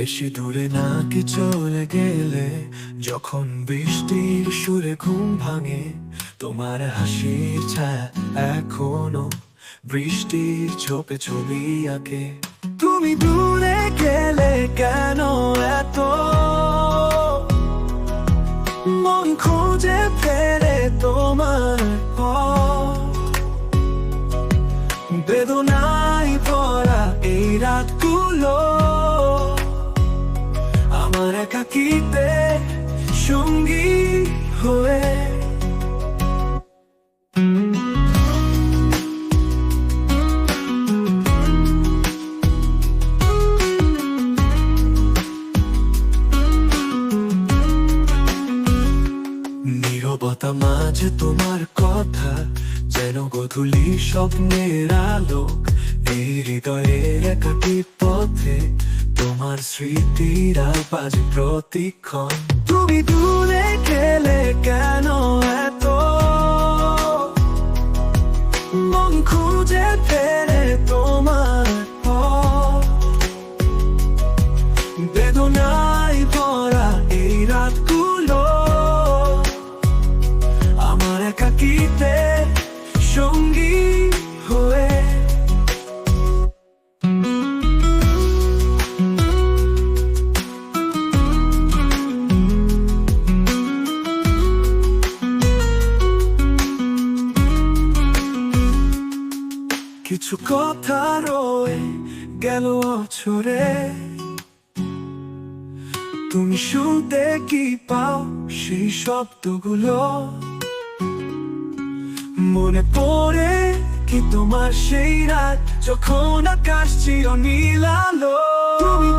বেশি দূরে না কি চলে গেলে, যখন বৃষ্টির সুরে ঘুম ভাঙে, তোমার হাসির ছায়া এখনো বৃষ্টির ছোপে ছবি আঁকে। তুমি দূরে গেলে কেন এত মন খোঁজে ফেরে তোমার পথ, বেদনায় ভরা এই রাতগুলো আমার একাকিতে সঙ্গী হয়ে। নীরবতা মাঝে তোমার কথা যেন গোধূলি স্বপ্নের আলো, এই হৃদয়ের একাকী পথে তোমার স্মৃতিরা বাজে প্রতিক্ষণ। তুমি দূরে গেলে কেন এত মন খুঁজে ফেরে তোমার পথ, বেদনায় ভরা এই রাতগুলো আমার একাকিতে সঙ্গী হয়ে। কিছু কথা রয়ে গেল অছরে, তুমি শুনতে কি পাও সেই শব্দগুলো? মনে পড়ে কি তোমার সেই রাত যখন আকাশ ছিল নীল আলো? তুমি